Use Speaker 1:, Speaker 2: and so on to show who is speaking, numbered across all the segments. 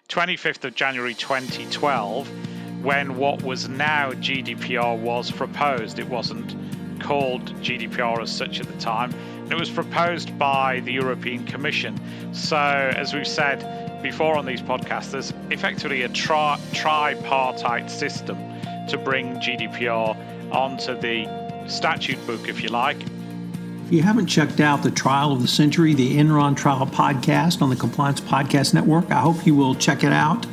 Speaker 1: 25th of January 2012 when what was now GDPR was proposed. It wasn't called GDPR as such at the time. It was proposed by the European Commission. So, as we've said before on these podcasts, there's effectively a tripartite system to bring GDPR onto the statute book, if you like.
Speaker 2: If you haven't checked out the Trial of the Century, the Enron Trial podcast on the Compliance Podcast Network, I hope you will check it out.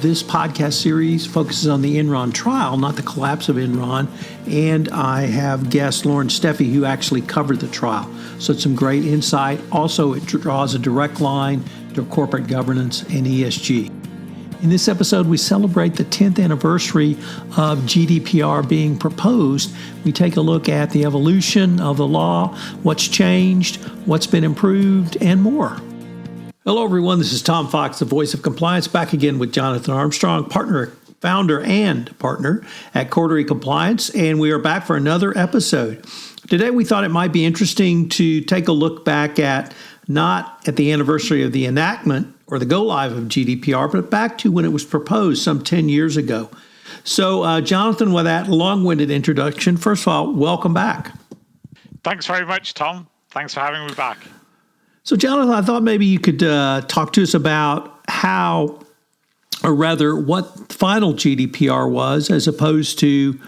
Speaker 2: This podcast series focuses on the Enron trial, not the collapse of Enron, and I have guest Lauren Steffi, who actually covered the trial. So it's some great insight. Also, it draws a direct line to corporate governance and ESG. In this episode, we celebrate the 10th anniversary of GDPR being proposed. We take a look at the evolution of the law, what's changed, what's been improved, and more. Hello, everyone. This is Tom Fox, the voice of compliance, back again with Jonathan Armstrong, founder and partner at Cordery Compliance, and we are back for another episode. Today, we thought it might be interesting to take a look back at not at the anniversary of the enactment or the go-live of GDPR, but back to when it was proposed some 10 years ago. So, Jonathan, with that long-winded introduction, first of all, welcome back.
Speaker 1: Thanks very much, Tom. Thanks for having me back.
Speaker 2: So, Jonathan, I thought maybe you could talk to us about how, or rather, what final GDPR was as opposed to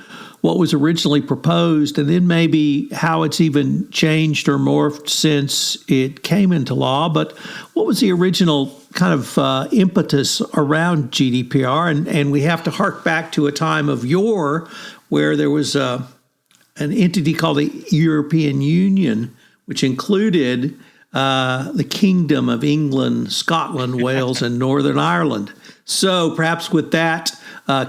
Speaker 2: what was originally proposed, and then maybe how it's even changed or morphed since it came into law. But what was the original kind of impetus around GDPR? And we have to hark back to a time of yore where there was an entity called the European Union, which included the Kingdom of England, Scotland, Wales, and Northern Ireland. So perhaps with that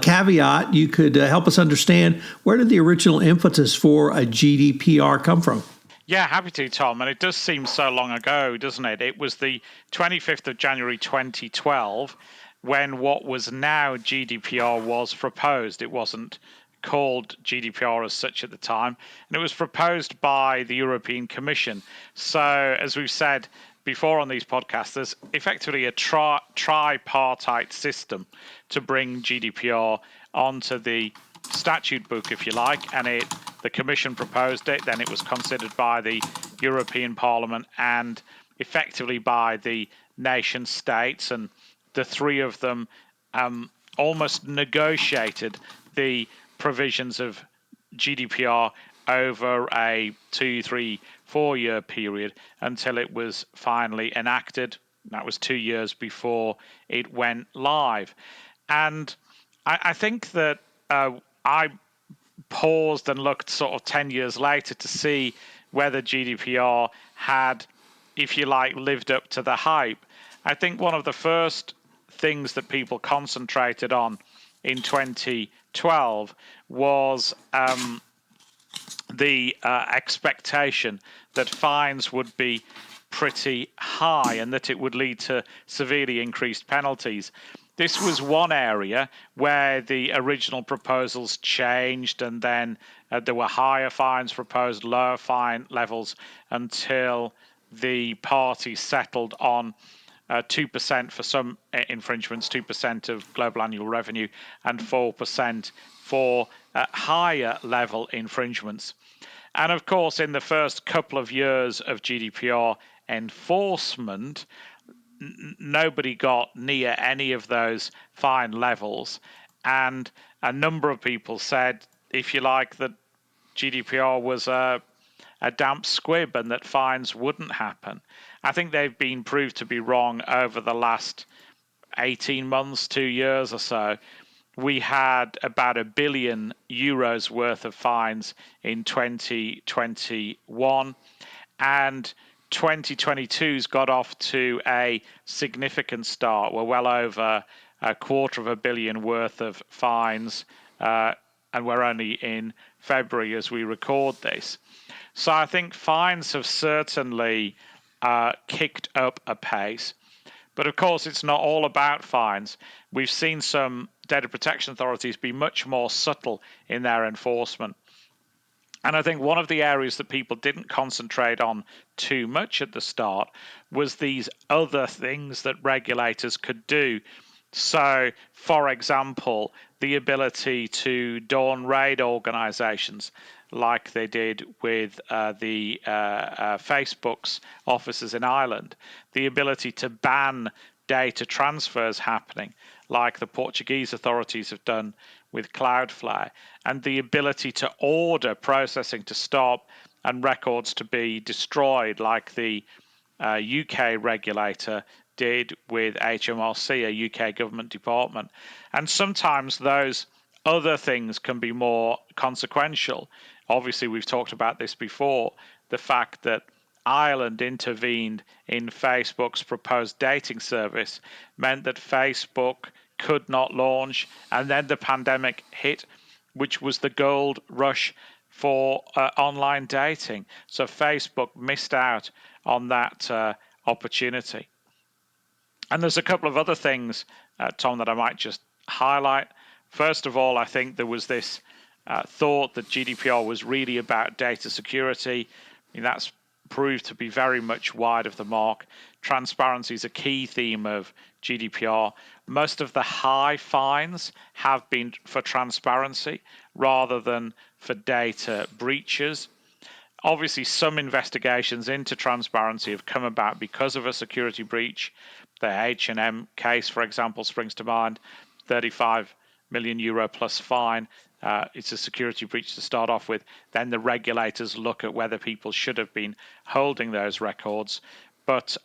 Speaker 2: caveat, you could help us understand, where did the original impetus for a GDPR come from?
Speaker 1: Yeah, happy to, Tom. And it does seem so long ago, doesn't it? It was the 25th of January 2012 when what was now GDPR was proposed. It wasn't called GDPR as such at the time, and it was proposed by the European Commission. So, as we've said before on these podcasts, there's effectively a tripartite system to bring GDPR onto the statute book, if you like, and the Commission proposed it, then it was considered by the European Parliament and effectively by the nation states, and the three of them almost negotiated the provisions of GDPR over a 2, 3, 4 year period until it was finally enacted. That was 2 years before it went live. And I think that I paused and looked sort of 10 years later to see whether GDPR had, if you like, lived up to the hype. I think one of the first things that people concentrated on in 2012 was the expectation that fines would be pretty high and that it would lead to severely increased penalties. This was one area where the original proposals changed, and then there were higher fines proposed, lower fine levels, until the parties settled on 2% for some infringements, 2% of global annual revenue, and 4% for higher level infringements. And of course, in the first couple of years of GDPR enforcement, nobody got near any of those fine levels. And a number of people said, if you like, that GDPR was a damp squib and that fines wouldn't happen. I think they've been proved to be wrong over the last 18 months, 2 years or so. We had about €1 billion worth of fines in 2021, and 2022's got off to a significant start. We're well over $250 million worth of fines, and we're only in February as we record this. So I think fines have certainly kicked up a pace. But of course, it's not all about fines. We've seen some data protection authorities be much more subtle in their enforcement. And I think one of the areas that people didn't concentrate on too much at the start was these other things that regulators could do So, for example, the ability to dawn raid organizations like they did with the Facebook's offices in Ireland, the ability to ban data transfers happening like the Portuguese authorities have done with Cloudflare, and the ability to order processing to stop and records to be destroyed like the UK regulator did with HMRC, a UK government department. And sometimes those other things can be more consequential. Obviously, we've talked about this before, the fact that Ireland intervened in Facebook's proposed dating service meant that Facebook could not launch, and then the pandemic hit, which was the gold rush for online dating. So Facebook missed out on that opportunity. And there's a couple of other things, Tom, that I might just highlight. First of all, I think there was this thought that GDPR was really about data security. I mean, that's proved to be very much wide of the mark. Transparency is a key theme of GDPR. Most of the high fines have been for transparency rather than for data breaches. Obviously, some investigations into transparency have come about because of a security breach. The H&M case, for example, springs to mind. 35 million euro plus fine. It's a security breach to start off with. Then the regulators look at whether people should have been holding those records. But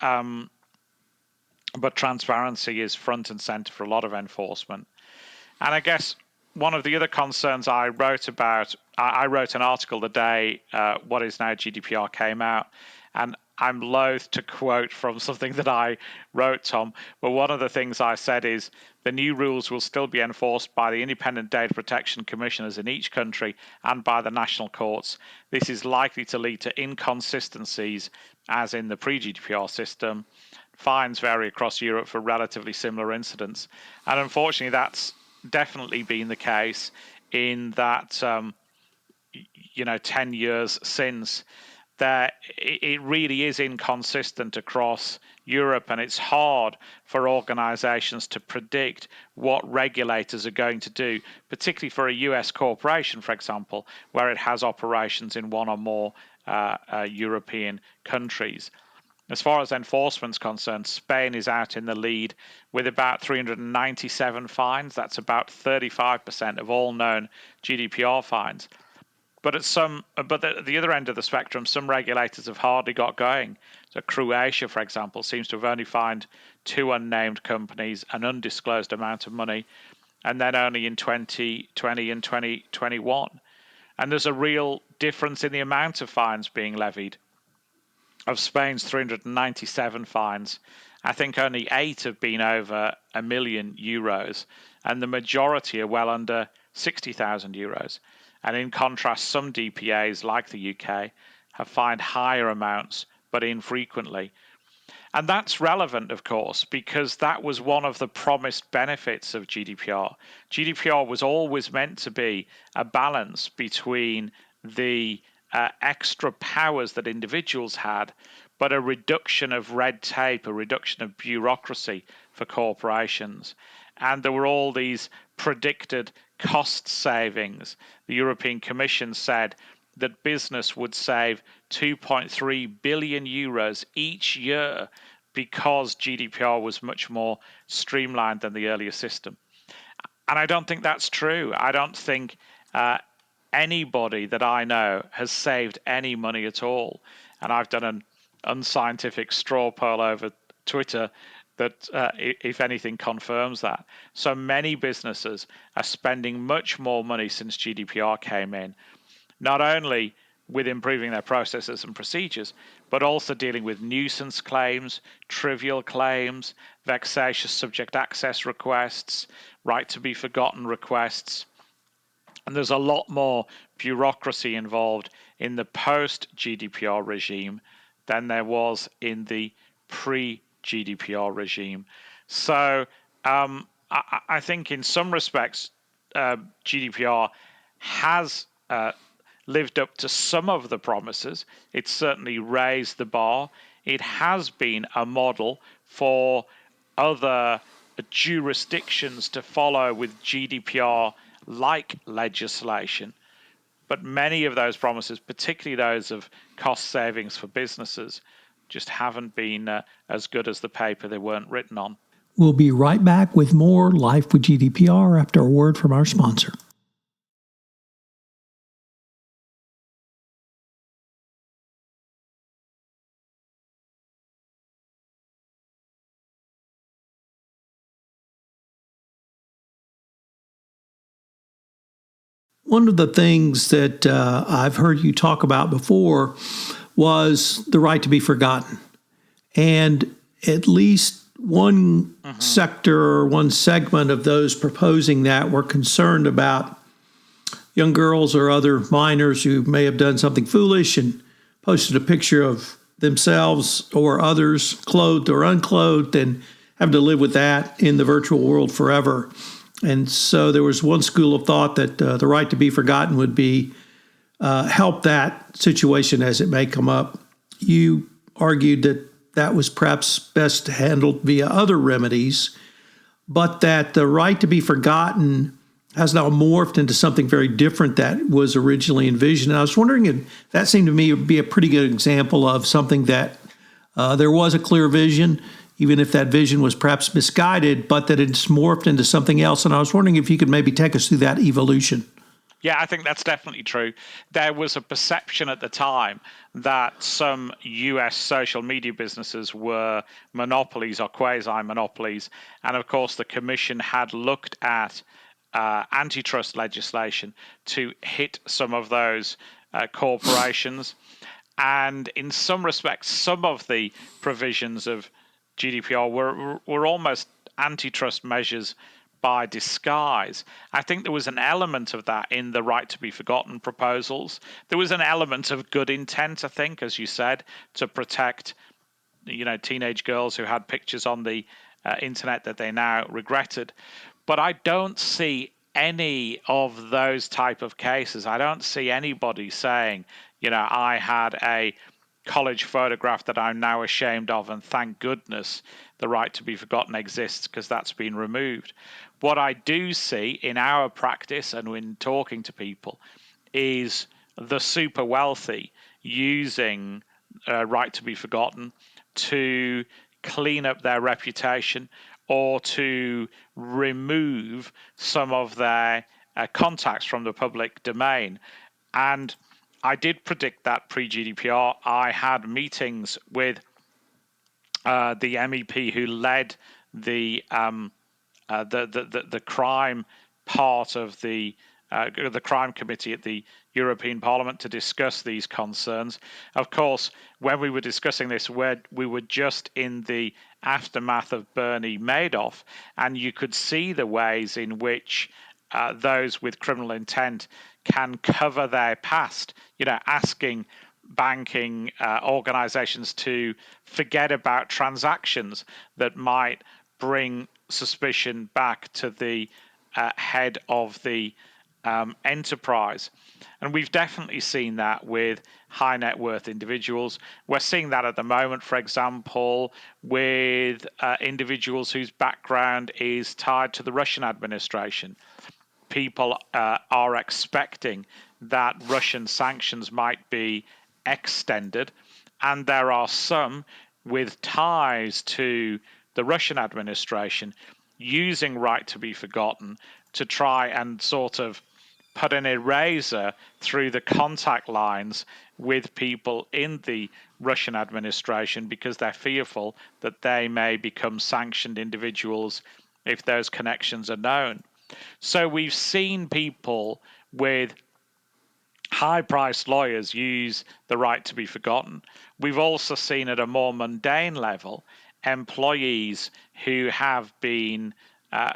Speaker 1: transparency is front and center for a lot of enforcement. And I guess one of the other concerns I wrote about, I wrote an article the day what is now GDPR came out, and I'm loath to quote from something that I wrote, Tom, but one of the things I said is the new rules will still be enforced by the independent data protection commissioners in each country and by the national courts. This is likely to lead to inconsistencies as in the pre-GDPR system. Fines vary across Europe for relatively similar incidents. And unfortunately, that's definitely been the case in that, 10 years since. That it really is inconsistent across Europe, and it's hard for organizations to predict what regulators are going to do, particularly for a US corporation, for example, where it has operations in one or more European countries. As far as enforcement's concerned, Spain is out in the lead with about 397 fines. That's about 35% of all known GDPR fines. But at the other end of the spectrum, some regulators have hardly got going. So Croatia, for example, seems to have only fined 2 unnamed companies an undisclosed amount of money, and then only in 2020 and 2021. And there's a real difference in the amount of fines being levied. Of Spain's 397 fines, I think only 8 have been over €1 million, and the majority are well under €60,000. And in contrast, some DPAs, like the UK, have fined higher amounts, but infrequently. And that's relevant, of course, because that was one of the promised benefits of GDPR. GDPR was always meant to be a balance between the extra powers that individuals had, but a reduction of red tape, a reduction of bureaucracy for corporations. And there were all these predicted cost savings. The European Commission said that business would save 2.3 billion euros each year because GDPR was much more streamlined than the earlier system. And I don't think that's true. I don't think anybody that I know has saved any money at all. And I've done an unscientific straw poll over Twitter that, if anything, confirms that. So many businesses are spending much more money since GDPR came in, not only with improving their processes and procedures, but also dealing with nuisance claims, trivial claims, vexatious subject access requests, right to be forgotten requests. And there's a lot more bureaucracy involved in the post-GDPR regime than there was in the pre-GDPR regime. So I think in some respects, GDPR has lived up to some of the promises. It's certainly raised the bar. It has been a model for other jurisdictions to follow with GDPR-like legislation. But many of those promises, particularly those of cost savings for businesses, just haven't been as good as the paper they weren't written on.
Speaker 2: We'll be right back with more Life with GDPR after a word from our sponsor. One of the things that I've heard you talk about before was the right to be forgotten. And at least one sector or one segment of those proposing that were concerned about young girls or other minors who may have done something foolish and posted a picture of themselves or others, clothed or unclothed, and have to live with that in the virtual world forever. And so there was one school of thought that the right to be forgotten would be help that situation as it may come up. You argued that that was perhaps best handled via other remedies, but that the right to be forgotten has now morphed into something very different that was originally envisioned. And I was wondering if that seemed to me to be a pretty good example of something that there was a clear vision, even if that vision was perhaps misguided, but that it's morphed into something else. And I was wondering if you could maybe take us through that evolution.
Speaker 1: Yeah, I think that's definitely true. There was a perception at the time that some US social media businesses were monopolies or quasi-monopolies. And of course, the Commission had looked at antitrust legislation to hit some of those corporations. And in some respects, some of the provisions of GDPR were almost antitrust measures by disguise. I think there was an element of that in the right to be forgotten proposals. There was an element of good intent, I think, as you said, to protect, teenage girls who had pictures on the internet that they now regretted. But I don't see any of those type of cases. I don't see anybody saying, I had a college photograph that I'm now ashamed of, and thank goodness the right to be forgotten exists because that's been removed. What I do see in our practice and when talking to people is the super wealthy using right to be forgotten to clean up their reputation or to remove some of their contacts from the public domain. And I did predict that pre-GDPR. I had meetings with the MEP who led the crime part of the crime committee at the European Parliament to discuss these concerns. Of course, when we were discussing this, we were just in the aftermath of Bernie Madoff, and you could see the ways in which those with criminal intent can cover their past, asking banking organizations to forget about transactions that might bring suspicion back to the head of the enterprise. And we've definitely seen that with high net worth individuals. We're seeing that at the moment, for example, with individuals whose background is tied to the Russian administration. People are expecting that Russian sanctions might be extended, and there are some with ties to the Russian administration using right to be forgotten to try and sort of put an eraser through the contact lines with people in the Russian administration because they're fearful that they may become sanctioned individuals if those connections are known. So we've seen people with high-priced lawyers use the right to be forgotten. We've also seen at a more mundane level employees who have been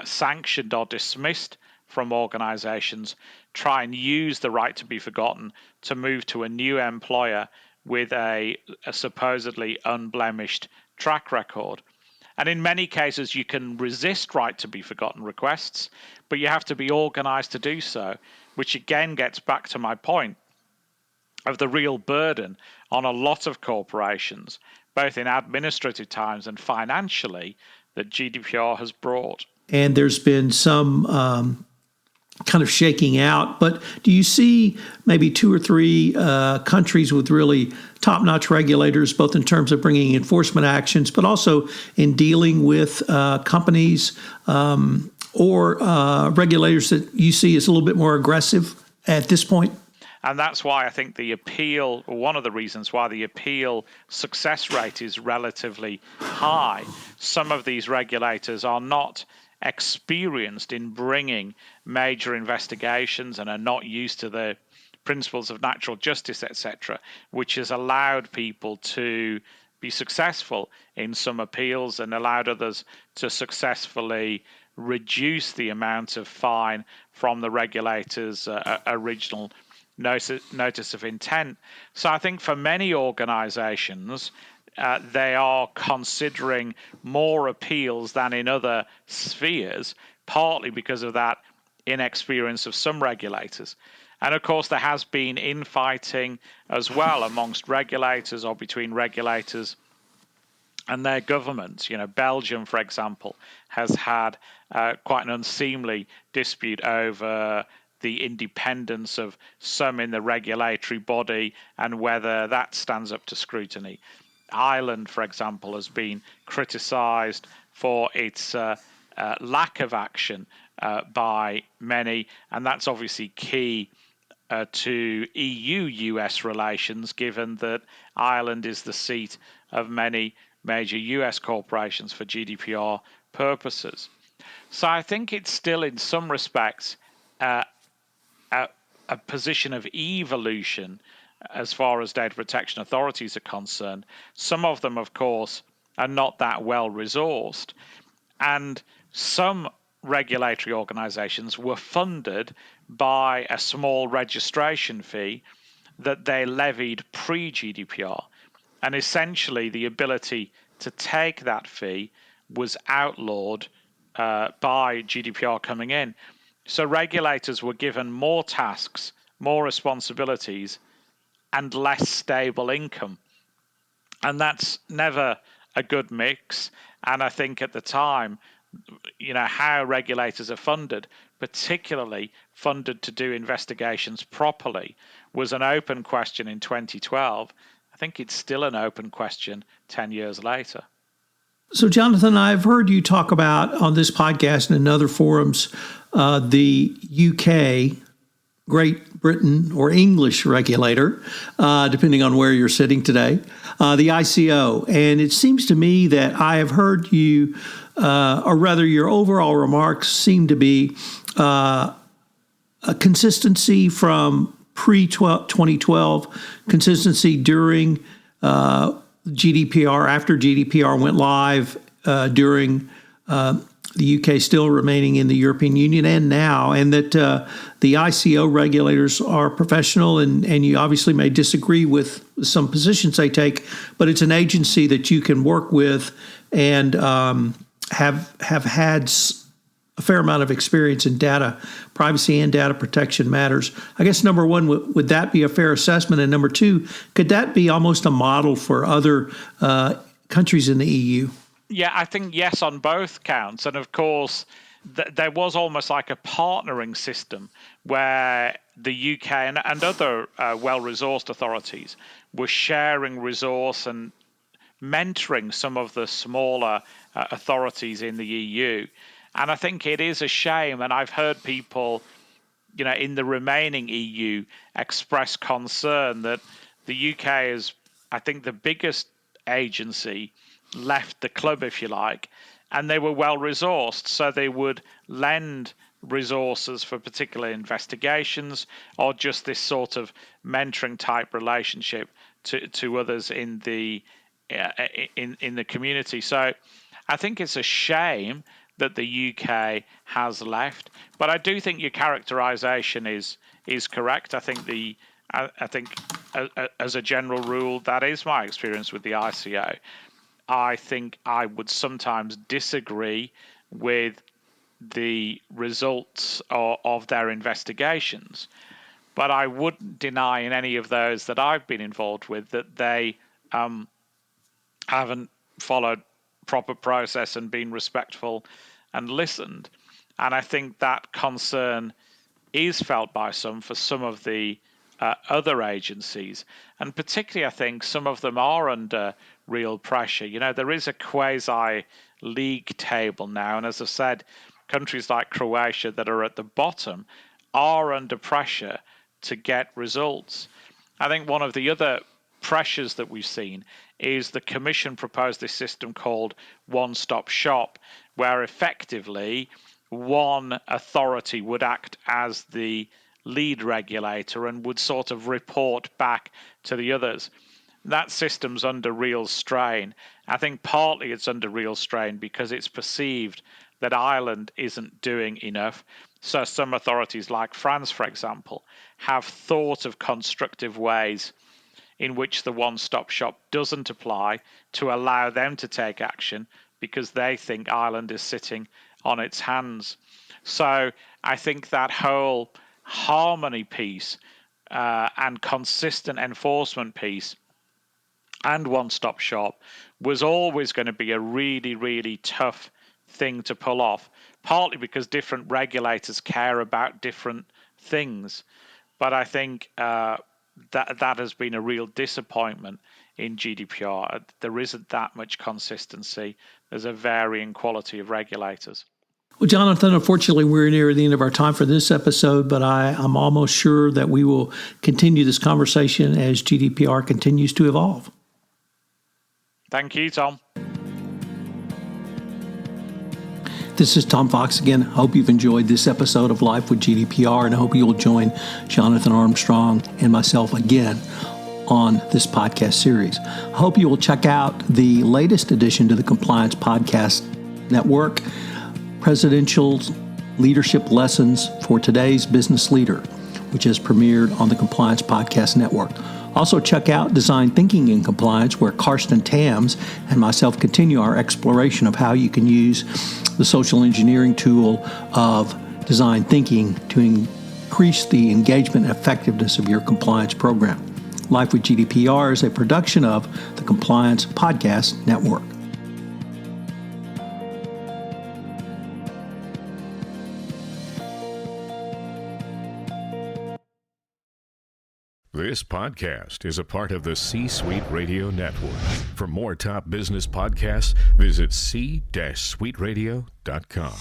Speaker 1: sanctioned or dismissed from organizations try and use the right to be forgotten to move to a new employer with a supposedly unblemished track record. And in many cases, you can resist right to be forgotten requests, but you have to be organized to do so, which again gets back to my point of the real burden on a lot of corporations, both in administrative times and financially, that GDPR has brought.
Speaker 2: And there's been some kind of shaking out. But do you see maybe 2 or 3 countries with really top-notch regulators, both in terms of bringing enforcement actions, but also in dealing with companies or regulators that you see as a little bit more aggressive at this point?
Speaker 1: And that's why I think the appeal, or one of the reasons why the appeal success rate is relatively high. Some of these regulators are not experienced in bringing major investigations and are not used to the principles of natural justice, etc., which has allowed people to be successful in some appeals and allowed others to successfully reduce the amount of fine from the regulator's original notice of intent. So I think for many organizations, they are considering more appeals than in other spheres, partly because of that inexperience of some regulators. And of course, there has been infighting as well amongst regulators or between regulators and their governments. Belgium, for example, has had quite an unseemly dispute over the independence of some in the regulatory body and whether that stands up to scrutiny. Ireland, for example, has been criticised for its lack of action by many, and that's obviously key to EU-US relations, given that Ireland is the seat of many major US corporations for GDPR purposes. So I think it's still, in some respects, a position of evolution as far as data protection authorities are concerned. Some of them, of course, are not that well resourced. And some regulatory organizations were funded by a small registration fee that they levied pre-GDPR. And essentially, the ability to take that fee was outlawed by GDPR coming in. So regulators were given more tasks, more responsibilities, and less stable income. And that's never a good mix. And I think at the time, how regulators are funded, particularly funded to do investigations properly, was an open question in 2012. I think it's still an open question 10 years later.
Speaker 2: So, Jonathan, I've heard you talk about on this podcast and in other forums the UK, Great Britain, or English regulator, depending on where you're sitting today, the ICO. And it seems to me that I have heard you, or rather your overall remarks seem to be a consistency from pre-2012, consistency during GDPR, after GDPR went live, during the UK still remaining in the European Union and now, and that the ICO regulators are professional, and you obviously may disagree with some positions they take, but it's an agency that you can work with and have had a fair amount of experience in data privacy and data protection matters. I guess number one, would that be a fair assessment? And number two, could that be almost a model for other countries in the EU?
Speaker 1: Yeah, I think yes on both counts. And of course, there was almost like a partnering system where the UK and other well-resourced authorities were sharing resource and mentoring some of the smaller authorities in the EU. And I think it is a shame, and I've heard people, in the remaining EU express concern that the UK is, I think, the biggest agency left the club, if you like, and they were well resourced, so they would lend resources for particular investigations or just this sort of mentoring type relationship to others in the community. So I think it's a shame that the UK has left, but I do think your characterization is correct. I think as a general rule, that is my experience with the ICO. I think I would sometimes disagree with the results of their investigations, but I wouldn't deny in any of those that I've been involved with that they haven't followed proper process and been respectful and listened. And I think that concern is felt by some for some of the other agencies. And particularly, I think some of them are under real pressure. There is a quasi-league table now. And as I said, countries like Croatia that are at the bottom are under pressure to get results. I think one of the other pressures that we've seen is the Commission proposed this system called one-stop shop, where effectively one authority would act as the lead regulator and would sort of report back to the others. That system's under real strain. I think partly it's under real strain because it's perceived that Ireland isn't doing enough. So some authorities like France, for example, have thought of constructive ways in which the one-stop shop doesn't apply to allow them to take action because they think Ireland is sitting on its hands. So I think that whole harmony piece and consistent enforcement piece and one-stop shop was always going to be a really, really tough thing to pull off, partly because different regulators care about different things. But I think that has been a real disappointment in GDPR. There isn't that much consistency. There's a varying quality of regulators.
Speaker 2: Well, Jonathan, unfortunately, we're near the end of our time for this episode, but I'm almost sure that we will continue this conversation as GDPR continues to evolve.
Speaker 1: Thank you, Tom.
Speaker 2: This is Tom Fox again. I hope you've enjoyed this episode of Life with GDPR, and I hope you'll join Jonathan Armstrong and myself again on this podcast series. I hope you will check out the latest addition to the Compliance Podcast Network, Presidential Leadership Lessons for Today's Business Leader, which is premiered on the Compliance Podcast Network. Also, check out Design Thinking in Compliance, where Karsten Tams and myself continue our exploration of how you can use the social engineering tool of design thinking to increase the engagement and effectiveness of your compliance program. Life with GDPR is a production of the Compliance Podcast Network.
Speaker 3: This podcast is a part of the C-Suite Radio Network. For more top business podcasts, visit c-suiteradio.com.